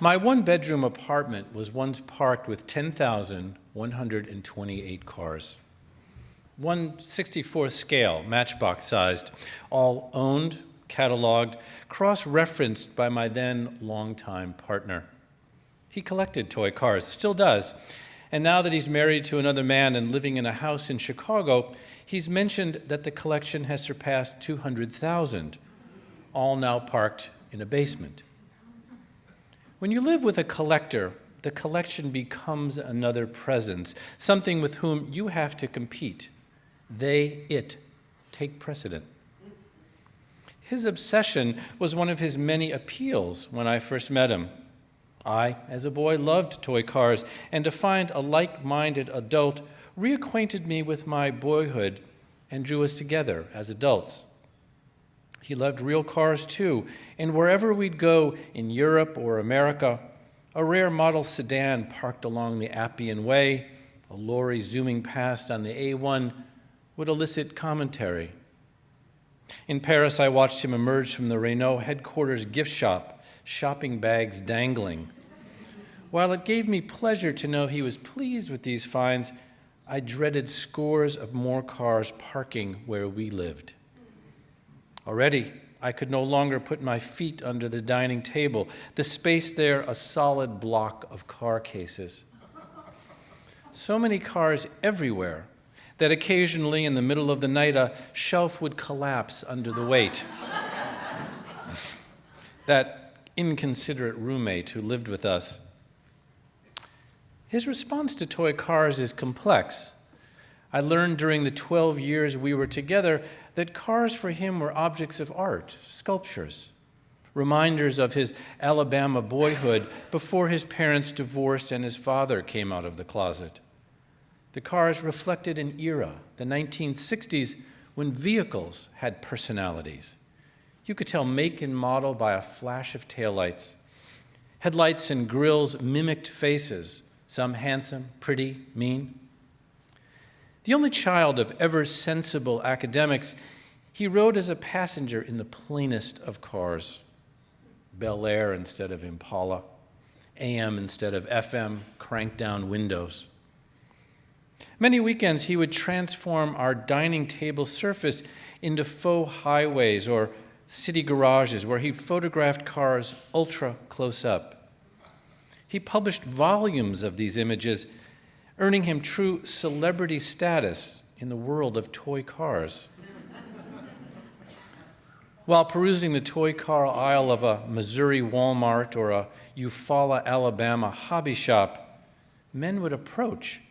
My one-bedroom apartment was once parked with 10,128 cars. 1/64 scale, matchbox-sized, all owned, cataloged, cross-referenced by my then longtime partner. He collected toy cars, still does, and now that he's married to another man and living in a house in Chicago, he's mentioned that the collection has surpassed 200,000, all now parked in a basement. When you live with a collector, the collection becomes another presence, something with whom you have to compete. It take precedent. His obsession was one of his many appeals when I first met him. I, as a boy, loved toy cars, and to find a like-minded adult reacquainted me with my boyhood and drew us together as adults. He loved real cars too, and wherever we'd go in Europe or America, a rare model sedan parked along the Appian Way, a lorry zooming past on the A1 would elicit commentary. In Paris, I watched him emerge from the Renault headquarters gift shop, shopping bags dangling. While it gave me pleasure to know he was pleased with these finds, I dreaded scores of more cars parking where we lived. Already, I could no longer put my feet under the dining table, the space there a solid block of car cases. So many cars everywhere that occasionally in the middle of the night a shelf would collapse under the weight. That inconsiderate roommate who lived with us. His response to toy cars is complex. I learned during the 12 years we were together that cars for him were objects of art, sculptures, reminders of his Alabama boyhood before his parents divorced and his father came out of the closet. The cars reflected an era, the 1960s, when vehicles had personalities. You could tell make and model by a flash of taillights. Headlights and grills mimicked faces, some handsome, pretty, mean. The only child of ever sensible academics, he rode as a passenger in the plainest of cars. Bel Air instead of Impala, AM instead of FM, crank-down windows. Many weekends he would transform our dining table surface into faux highways or city garages where he photographed cars ultra close up. He published volumes of these images, earning him true celebrity status in the world of toy cars. While perusing the toy car aisle of a Missouri Walmart or a Eufaula, Alabama hobby shop, men would approach,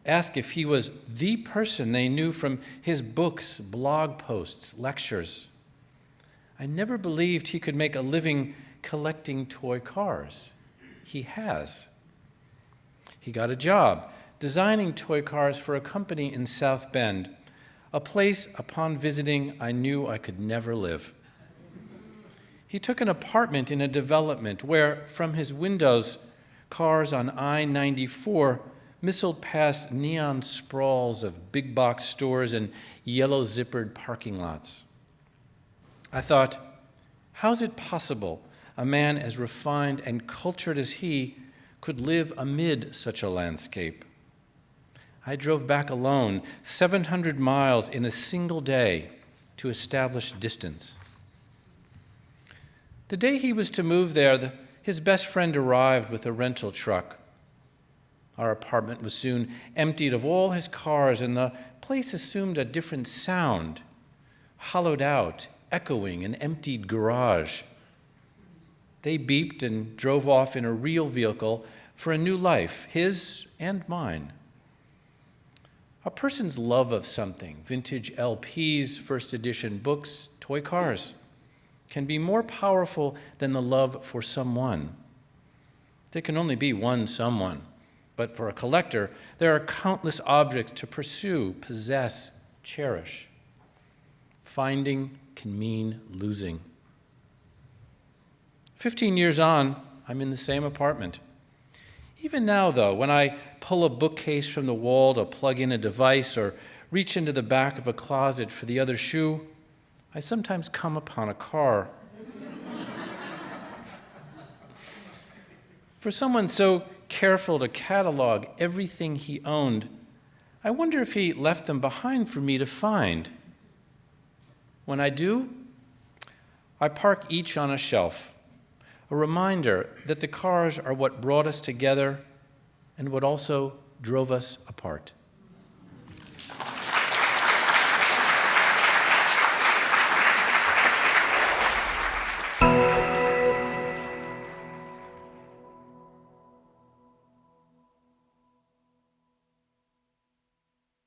ask if he was the person they knew from his books, blog posts, lectures. I never believed he could make a living collecting toy cars. He has. He got a job designing toy cars for a company in South Bend, a place upon visiting I knew I could never live. He took an apartment in a development where, from his windows, cars on I-94 missiled past neon sprawls of big box stores and yellow zippered parking lots. I thought, how's it possible a man as refined and cultured as he could live amid such a landscape? I drove back alone 700 miles in a single day to establish distance. The day he was to move there, his best friend arrived with a rental truck. Our apartment was soon emptied of all his cars, and the place assumed a different sound, hollowed out, echoing an emptied garage. They beeped and drove off in a real vehicle for a new life, his and mine. A person's love of something, vintage LPs, first edition books, toy cars, can be more powerful than the love for someone. There can only be one someone, but for a collector, there are countless objects to pursue, possess, cherish. Finding can mean losing. 15 years on, I'm in the same apartment. Even now, though, when I pull a bookcase from the wall to plug in a device or reach into the back of a closet for the other shoe, I sometimes come upon a car. For someone so careful to catalog everything he owned, I wonder if he left them behind for me to find. When I do, I park each on a shelf, a reminder that the cars are what brought us together and what also drove us apart.